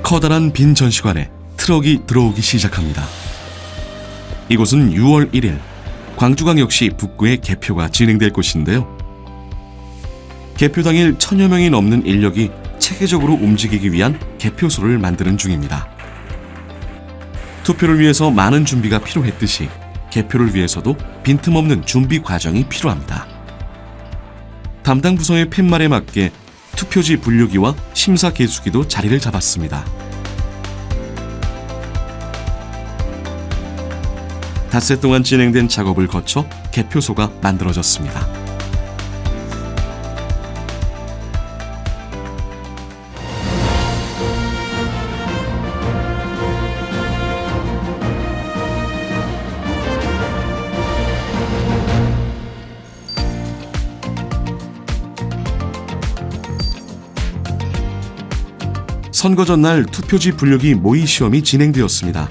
커다란 빈 전시관에 트럭이 들어오기 시작합니다. 이곳은 6월 1일 광주광역시 북구의 개표가 진행될 곳인데요. 개표 당일 1000여 명이 넘는 인력이 체계적으로 움직이기 위한 개표소를 만드는 중입니다. 투표를 위해서 많은 준비가 필요했듯이 개표를 위해서도 빈틈없는 준비 과정이 필요합니다. 담당 부서의 팻말에 맞게 투표지 분류기와 심사 계수기도 자리를 잡았습니다. 닷새 동안 진행된 작업을 거쳐 개표소가 만들어졌습니다. 선거 전날 투표지 분류기 모의 시험이 진행되었습니다.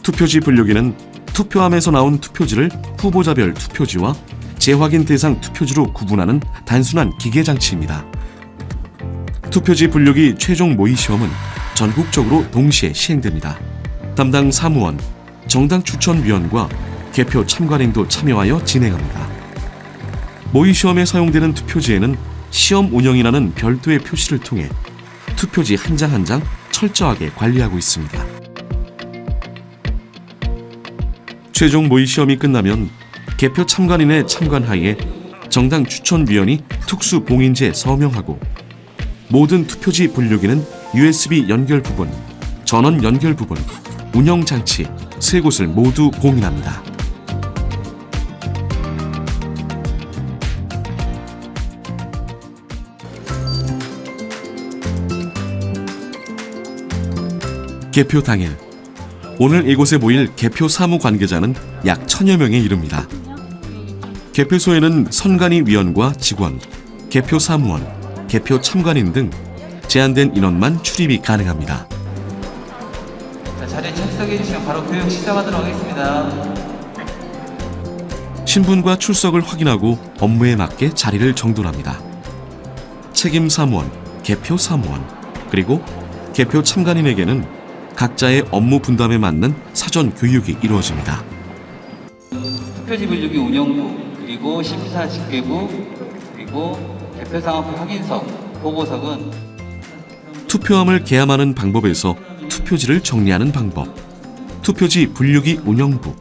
투표지 분류기는 투표함에서 나온 투표지를 후보자별 투표지와 재확인 대상 투표지로 구분하는 단순한 기계 장치입니다. 투표지 분류기 최종 모의 시험은 전국적으로 동시에 시행됩니다. 담당 사무원, 정당 추천위원과 개표 참관인도 참여하여 진행합니다. 모의 시험에 사용되는 투표지에는 시험 운영이라는 별도의 표시를 통해 투표지 한 장 한 장 철저하게 관리하고 있습니다. 최종 모의 시험이 끝나면 개표 참관인의 참관하에 정당 추천위원이 특수 봉인지에 서명하고 모든 투표지 분류기는 USB 연결 부분, 전원 연결 부분, 운영 장치 세 곳을 모두 봉인합니다. 개표 당일, 오늘 이곳에 모일 개표 사무 관계자는 약 1000여 명에 이릅니다. 개표소에는 선관위 위원과 직원, 개표 사무원, 개표 참관인 등 제한된 인원만 출입이 가능합니다. 자리에 착석해 주시면 바로 교육 시작하도록 하겠습니다. 신분과 출석을 확인하고 업무에 맞게 자리를 정돈합니다. 책임 사무원, 개표 사무원, 그리고 개표 참관인에게는 각자의 업무 분담에 맞는 사전 교육이 이루어집니다. 투표지 분류기 운영부, 그리고 심사 집계부, 그리고 개표 상황표 확인석, 보고석은 투표함을 개함하는 방법에서 투표지를 정리하는 방법, 투표지 분류기 운영부,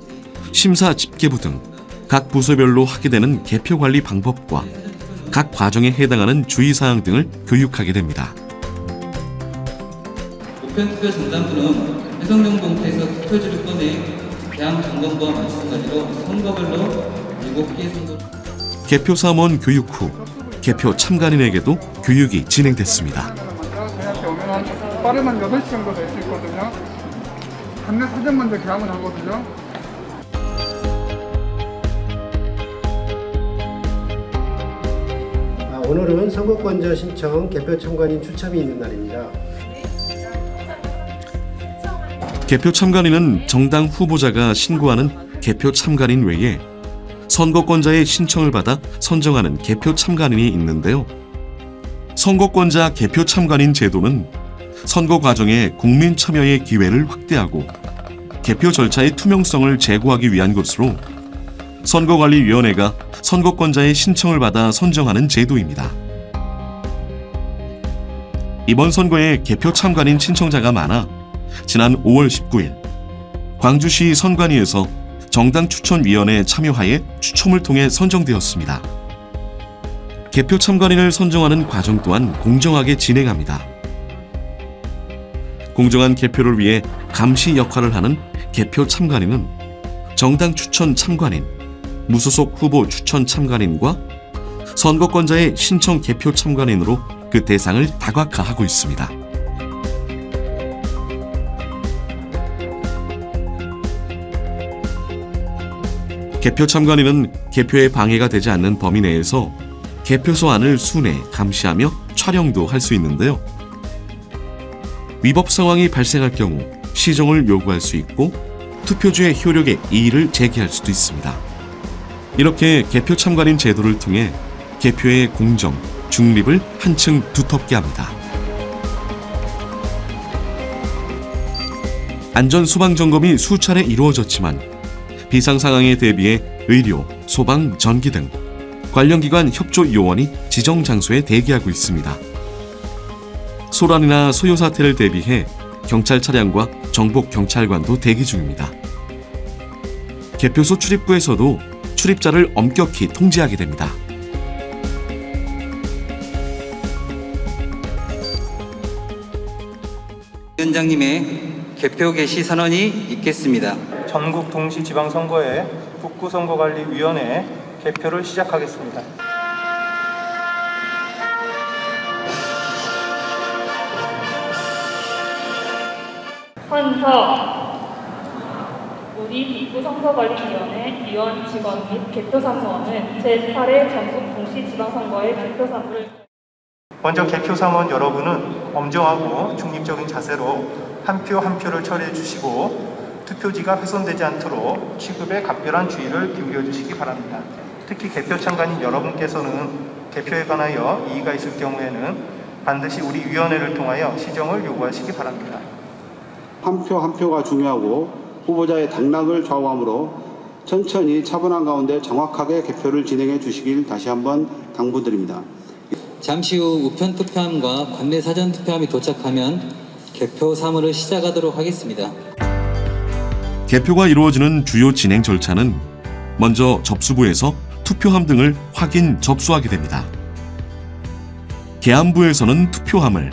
심사 집계부 등 각 부서별로 하게 되는 개표 관리 방법과 각 과정에 해당하는 주의사항 등을 교육하게 됩니다. 우편투표 전담부는 해석용 봉투에서 투표지를 꺼내 대항점검부와 마찬가지로 선거별로 7개 선거 개표 사무원 교육 후 개표 참관인에게도 교육이 진행됐습니다. 저희한테 오면 한 빠르면 8시 정도 될 수 있거든요. 답례 사전 먼저 개함을 하거든요. 오늘은 선거권자 신청 개표 참관인 추첨이 있는 날입니다. 개표 참관인은 정당 후보자가 신고하는 개표 참관인 외에 선거권자의 신청을 받아 선정하는 개표 참관인이 있는데요. 선거권자 개표 참관인 제도는 선거 과정에 국민 참여의 기회를 확대하고 개표 절차의 투명성을 제고하기 위한 것으로 선거관리위원회가 선거권자의 신청을 받아 선정하는 제도입니다. 이번 선거에 개표 참관인 신청자가 많아 지난 5월 19일 광주시 선관위에서 정당 추천위원회 참여하에 추첨을 통해 선정되었습니다. 개표 참관인을 선정하는 과정 또한 공정하게 진행합니다. 공정한 개표를 위해 감시 역할을 하는 개표 참관인은 정당 추천 참관인, 무소속 후보 추천 참관인과 선거권자의 신청 개표 참관인으로 그 대상을 다각화하고 있습니다. 개표 참관인은 개표에 방해가 되지 않는 범위 내에서 개표소 안을 순회, 감시하며 촬영도 할 수 있는데요. 위법 상황이 발생할 경우 시정을 요구할 수 있고 투표주의 효력에 이의를 제기할 수도 있습니다. 이렇게 개표 참관인 제도를 통해 개표의 공정, 중립을 한층 두텁게 합니다. 안전 소방 점검이 수차례 이루어졌지만 비상 상황에 대비해 의료, 소방, 전기 등 관련 기관 협조 요원이 지정 장소에 대기하고 있습니다. 소란이나 소요 사태를 대비해 경찰 차량과 정복 경찰관도 대기 중입니다. 개표소 출입구에서도 출입자를 엄격히 통제하게 됩니다. 위원장님의 개표 개시 선언이 있겠습니다. 전국 동시 지방선거회 북구선거관리위원회 개표를 시작하겠습니다. 환서 우리 북구선거관리위원회 위원 직원 및 개표 사무원은 제8회 전국 동시지방선거의 개표 사무를 먼저 개표 사무원 여러분은 엄정하고 중립적인 자세로 한 표 한 표를 처리해 주시고 투표지가 훼손되지 않도록 취급에 각별한 주의를 기울여 주시기 바랍니다. 특히 개표 참관인 여러분께서는 개표에 관하여 이의가 있을 경우에는 반드시 우리 위원회를 통하여 시정을 요구하시기 바랍니다. 한 표 한 표가 중요하고 후보자의 당락을 좌우하므로 천천히 차분한 가운데 정확하게 개표를 진행해 주시길 다시 한번 당부드립니다. 잠시 후 우편 투표함과 관내 사전 투표함이 도착하면 개표 사무를 시작하도록 하겠습니다. 개표가 이루어지는 주요 진행 절차는 먼저 접수부에서 투표함 등을 확인, 접수하게 됩니다. 계함부에서는 투표함을,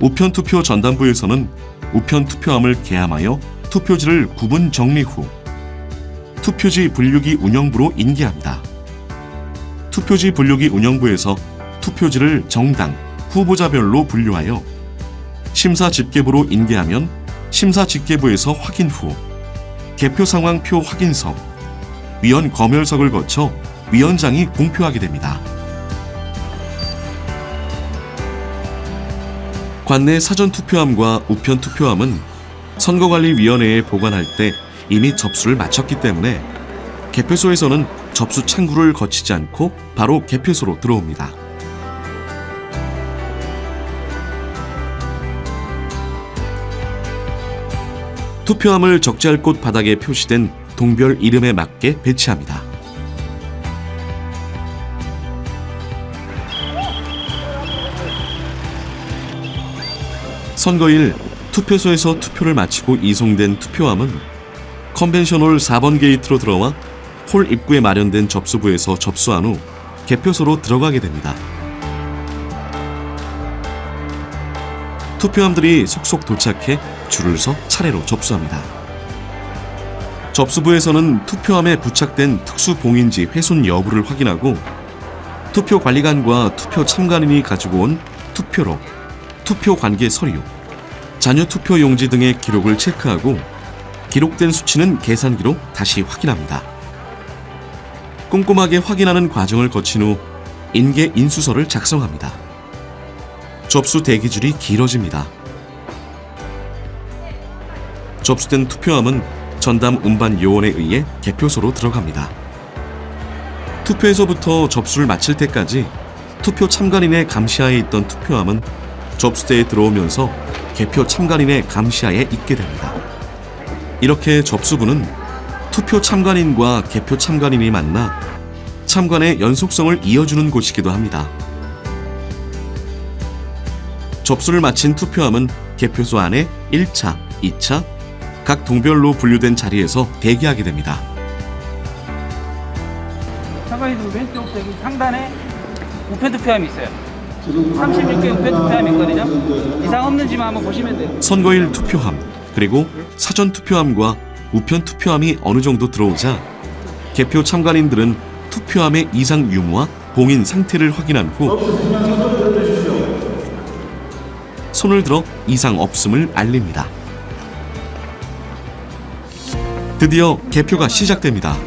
우편투표 전담부에서는 우편투표함을 계함하여 투표지를 구분 정리 후 투표지 분류기 운영부로 인계합니다. 투표지 분류기 운영부에서 투표지를 정당, 후보자별로 분류하여 심사집계부로 인계하면 심사집계부에서 확인 후 개표 상황표 확인석, 위원 검열석을 거쳐 위원장이 공표하게 됩니다. 관내 사전투표함과 우편투표함은 선거관리위원회에 보관할 때 이미 접수를 마쳤기 때문에 개표소에서는 접수 창구를 거치지 않고 바로 개표소로 들어옵니다. 투표함을 적재할 곳 바닥에 표시된 동별 이름에 맞게 배치합니다. 선거일 투표소에서 투표를 마치고 이송된 투표함은 컨벤션홀 4번 게이트로 들어와 홀 입구에 마련된 접수부에서 접수한 후 개표소로 들어가게 됩니다. 투표함들이 속속 도착해 줄을 서 차례로 접수합니다. 접수부에서는 투표함에 부착된 특수 봉인지 훼손 여부를 확인하고 투표 관리관과 투표 참관인이 가지고 온 투표록, 투표 관계 서류, 잔여 투표 용지 등의 기록을 체크하고 기록된 수치는 계산기로 다시 확인합니다. 꼼꼼하게 확인하는 과정을 거친 후 인계 인수서를 작성합니다. 접수 대기줄이 길어집니다. 접수된 투표함은 전담 운반 요원에 의해 개표소로 들어갑니다. 투표에서부터 접수를 마칠 때까지 투표 참관인의 감시하에 있던 투표함은 접수대에 들어오면서 개표 참관인의 감시하에 있게 됩니다. 이렇게 접수부는 투표 참관인과 개표 참관인이 만나 참관의 연속성을 이어주는 곳이기도 합니다. 접수를 마친 투표함은 개표소 안에 1차, 2차 각 동별로 분류된 자리에서 대기하게 됩니다. 참관인들 왼쪽 저기 상단에 우편 투표함이 있어요. 36개 우편 투표함이 있거든요. 이상 없는지만 한번 보시면 돼요. 선거일 투표함, 그리고 사전 투표함과 우편 투표함이 어느 정도 들어오자 개표 참관인들은 투표함의 이상 유무와 봉인 상태를 확인한 후 손을 들어 이상 없음을 알립니다. 드디어 개표가 시작됩니다.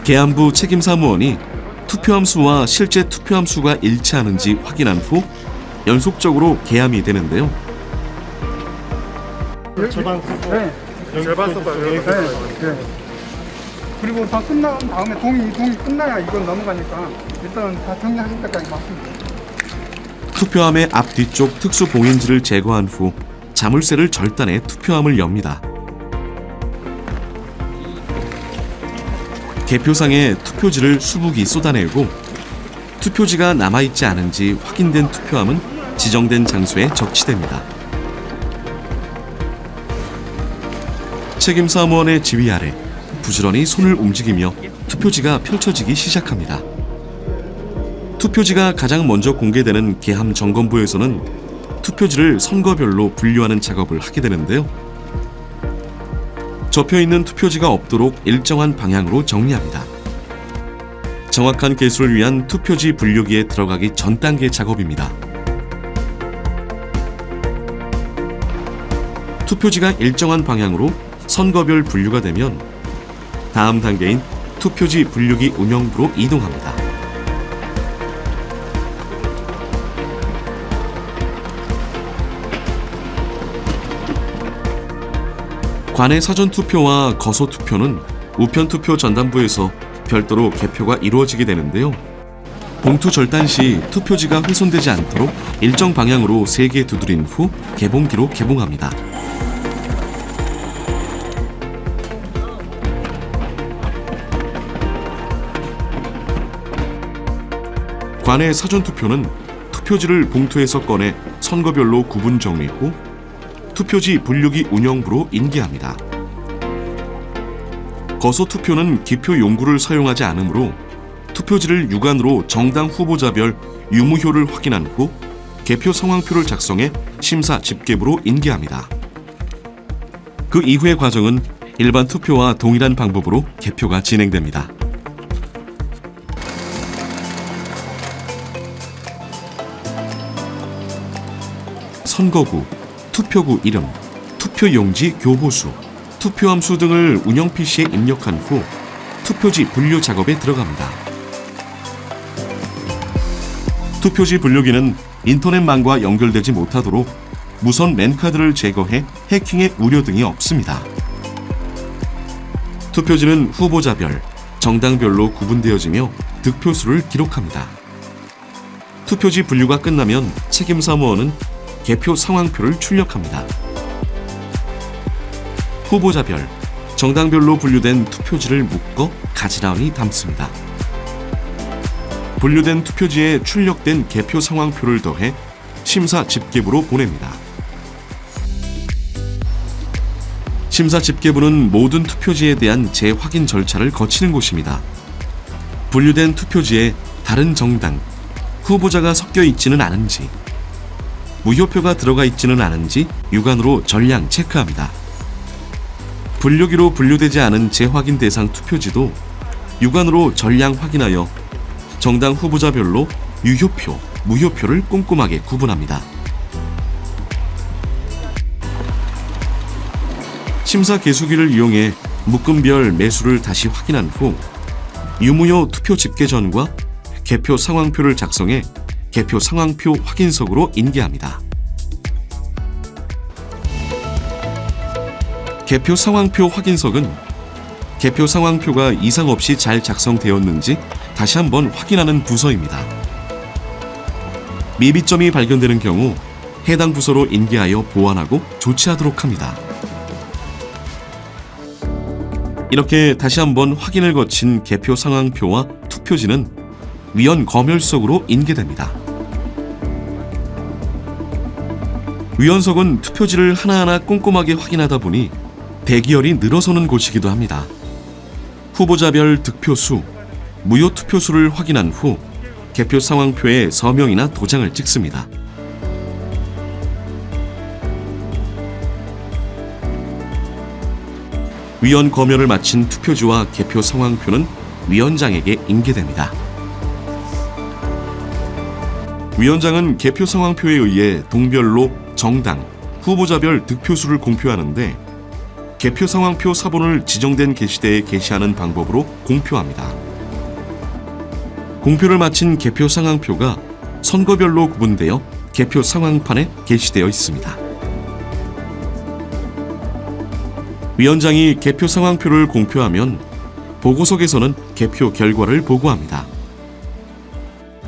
계함부 책임사무원이 투표함 수와 실제 투표함 수가 일치하는지 확인한 후 연속적으로 계함이 되는데요. 절반 썼고. 네. 절반 썼고. 네. 그리고 다 끝난 다음에 동이 끝나야 이건 넘어가니까 일단 다 정리하실 때까지 맞습니다. 투표함의 앞뒤쪽 특수 봉인지를 제거한 후 자물쇠를 절단해 투표함을 엽니다. 개표상에 투표지를 수북이 쏟아내고 투표지가 남아있지 않은지 확인된 투표함은 지정된 장소에 적치됩니다. 책임 사무원의 지휘 아래 부지런히 손을 움직이며 투표지가 펼쳐지기 시작합니다. 투표지가 가장 먼저 공개되는 계함 점검부에서는 투표지를 선거별로 분류하는 작업을 하게 되는데요. 접혀있는 투표지가 없도록 일정한 방향으로 정리합니다. 정확한 개수를 위한 투표지 분류기에 들어가기 전 단계 작업입니다. 투표지가 일정한 방향으로 선거별 분류가 되면 다음 단계인 투표지 분류기 운영부로 이동합니다. 관내 사전투표와 거소투표는 우편투표 전담부에서 별도로 개표가 이루어지게 되는데요. 봉투 절단 시 투표지가 훼손되지 않도록 일정 방향으로 3개 두드린 후 개봉기로 개봉합니다. 관내 사전투표는 투표지를 봉투에서 꺼내 선거별로 구분 정리 후 투표지 분류기 운영부로 인계합니다. 거소투표는 기표 용구를 사용하지 않으므로 투표지를 육안으로 정당 후보자별 유무효를 확인한 후 개표 상황표를 작성해 심사 집계부로 인계합니다. 그 이후의 과정은 일반 투표와 동일한 방법으로 개표가 진행됩니다. 선거구, 투표구 이름, 투표용지 교보수, 투표함수 등을 운영 PC에 입력한 후 투표지 분류 작업에 들어갑니다. 투표지 분류기는 인터넷망과 연결되지 못하도록 무선 랜카드를 제거해 해킹의 우려 등이 없습니다. 투표지는 후보자별, 정당별로 구분되어지며 득표수를 기록합니다. 투표지 분류가 끝나면 책임사무원은 개표 상황표를 출력합니다. 후보자별, 정당별로 분류된 투표지를 묶어 가지런히 담습니다. 분류된 투표지에 출력된 개표 상황표를 더해 심사 집계부로 보냅니다. 심사 집계부는 모든 투표지에 대한 재확인 절차를 거치는 곳입니다. 분류된 투표지에 다른 정당, 후보자가 섞여 있지는 않은지, 무효표가 들어가 있지는 않은지 육안으로 전량 체크합니다. 분류기로 분류되지 않은 재확인 대상 투표지도 육안으로 전량 확인하여 정당 후보자별로 유효표, 무효표를 꼼꼼하게 구분합니다. 심사 개수기를 이용해 묶음별 매수를 다시 확인한 후 유무효 투표 집계 전과 개표 상황표를 작성해 개표 상황표 확인석으로 인계합니다. 개표 상황표 확인석은 개표 상황표가 이상 없이 잘 작성되었는지 다시 한번 확인하는 부서입니다. 미비점이 발견되는 경우 해당 부서로 인계하여 보완하고 조치하도록 합니다. 이렇게 다시 한번 확인을 거친 개표 상황표와 투표지는 위원 검열석으로 인계됩니다. 위원석은 투표지를 하나하나 꼼꼼하게 확인하다 보니 대기열이 늘어서는 곳이기도 합니다. 후보자별 득표수, 무효 투표수를 확인한 후 개표 상황표에 서명이나 도장을 찍습니다. 위원 검열을 마친 투표지와 개표 상황표는 위원장에게 인계됩니다. 위원장은 개표 상황표에 의해 동별로 정당, 후보자별 득표수를 공표하는데 개표 상황표 사본을 지정된 게시대에 게시하는 방법으로 공표합니다. 공표를 마친 개표 상황표가 선거별로 구분되어 개표 상황판에 게시되어 있습니다. 위원장이 개표 상황표를 공표하면 보고석에서는 개표 결과를 보고합니다.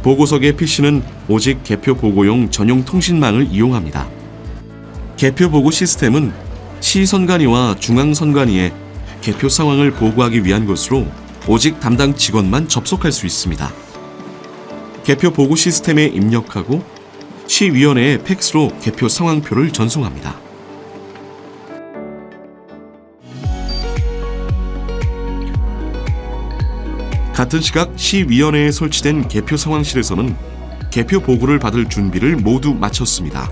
보고석의 PC는 오직 개표 보고용 전용 통신망을 이용합니다. 개표 보고 시스템은 시선관위와 중앙선관위에 개표 상황을 보고하기 위한 것으로 오직 담당 직원만 접속할 수 있습니다. 개표 보고 시스템에 입력하고 시위원회에 팩스로 개표 상황표를 전송합니다. 같은 시각 시위원회에 설치된 개표 상황실에서는 개표 보고를 받을 준비를 모두 마쳤습니다.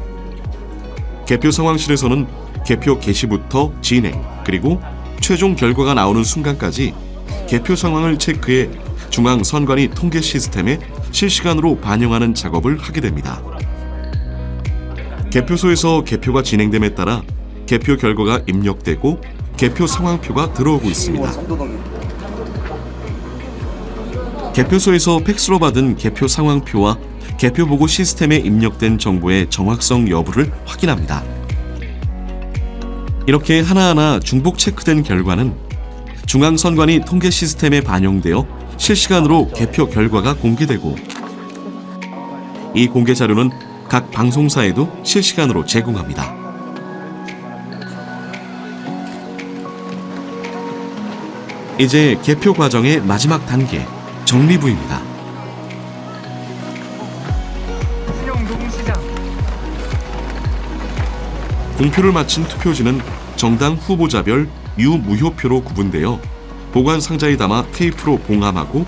개표 상황실에서는 개표 개시부터 진행, 그리고 최종 결과가 나오는 순간까지 개표 상황을 체크해 중앙 선관위 통계 시스템에 실시간으로 반영하는 작업을 하게 됩니다. 개표소에서 개표가 진행됨에 따라 개표 결과가 입력되고 개표 상황표가 들어오고 있습니다. 개표소에서 팩스로 받은 개표 상황표와 개표 보고 시스템에 입력된 정보의 정확성 여부를 확인합니다. 이렇게 하나하나 중복 체크된 결과는 중앙선관위 통계 시스템에 반영되어 실시간으로 개표 결과가 공개되고, 이 공개 자료는 각 방송사에도 실시간으로 제공합니다. 이제 개표 과정의 마지막 단계, 정리부입니다. 공표를 마친 투표지는 정당 후보자별 유무효표로 구분되어 보관 상자에 담아 테이프로 봉함하고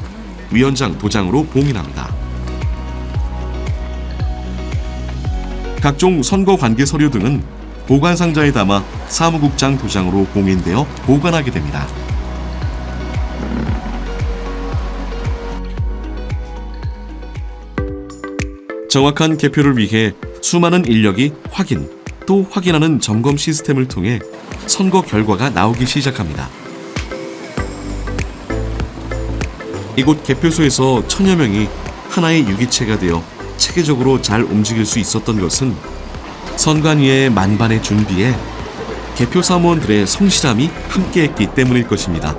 위원장 도장으로 봉인합니다. 각종 선거 관계 서류 등은 보관 상자에 담아 사무국장 도장으로 봉인되어 보관하게 됩니다. 정확한 개표를 위해 수많은 인력이 확인, 또 확인하는 점검 시스템을 통해 선거 결과가 나오기 시작합니다. 이곳 개표소에서 1000여 명이 하나의 유기체가 되어 체계적으로 잘 움직일 수 있었던 것은 선관위의 만반의 준비에 개표 사무원들의 성실함이 함께했기 때문일 것입니다.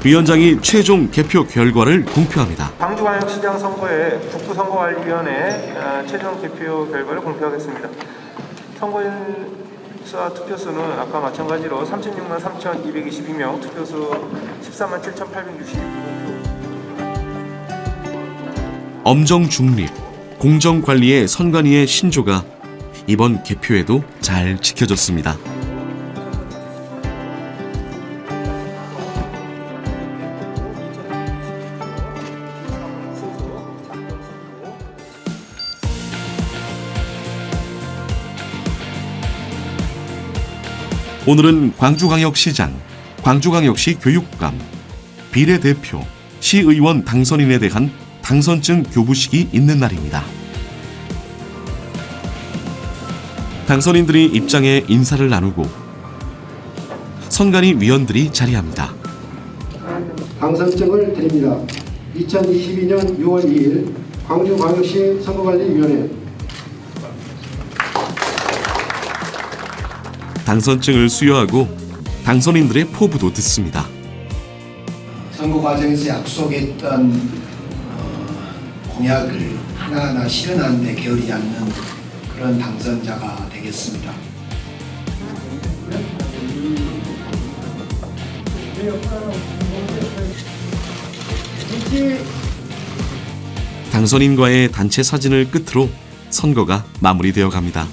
위원장이 최종 개표 결과를 공표합니다. 광주광역시장 선거의 북부선거관리위원회 최종 개표 결과를 공표하겠습니다. 선거인수와 투표수는 아까 마찬가지로 36만 3,222명, 투표수 14만 7,862표. 엄정 중립, 공정 관리의 선관위의 신조가 이번 개표에도 잘 지켜졌습니다. 오늘은 광주광역시장, 광주광역시 교육감, 비례대표, 시의원 당선인에 대한 당선증 교부식이 있는 날입니다. 당선인들이 입장해 인사를 나누고 선관위 위원들이 자리합니다. 당선증을 드립니다. 2022년 6월 2일 광주광역시 선거관리위원회. 당선증을 수여하고 당선인들의 포부도 듣습니다. 선거 과정에서 약속했던 공약을 하나하나 실현하는 데 게으르지 않는 그런 당선자가 되겠습니다. 당선인과의 단체 사진을 끝으로 선거가 마무리되어 갑니다.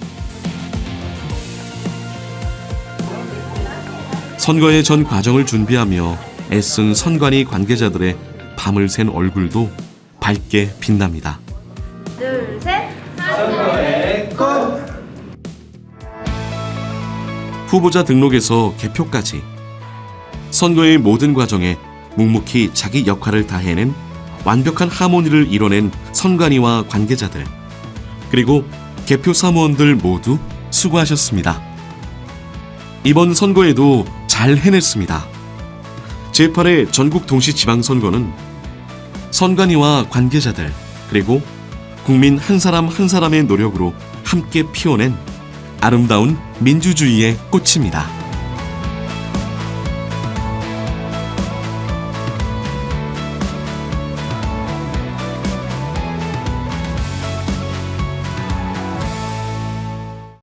선거의 전 과정을 준비하며 애쓴 선관위 관계자들의 밤을 샌 얼굴도 밝게 빛납니다. 둘, 셋. 선거의 꽃! 후보자 등록에서 개표까지 선거의 모든 과정에 묵묵히 자기 역할을 다해낸 완벽한 하모니를 이뤄낸 선관위와 관계자들, 그리고 개표 사무원들 모두 수고하셨습니다. 이번 선거에도 잘 해냈습니다. 제8회 전국 동시지방선거는 선관위와 관계자들, 그리고 국민 한 사람 한 사람의 노력으로 함께 피워낸 아름다운 민주주의의 꽃입니다.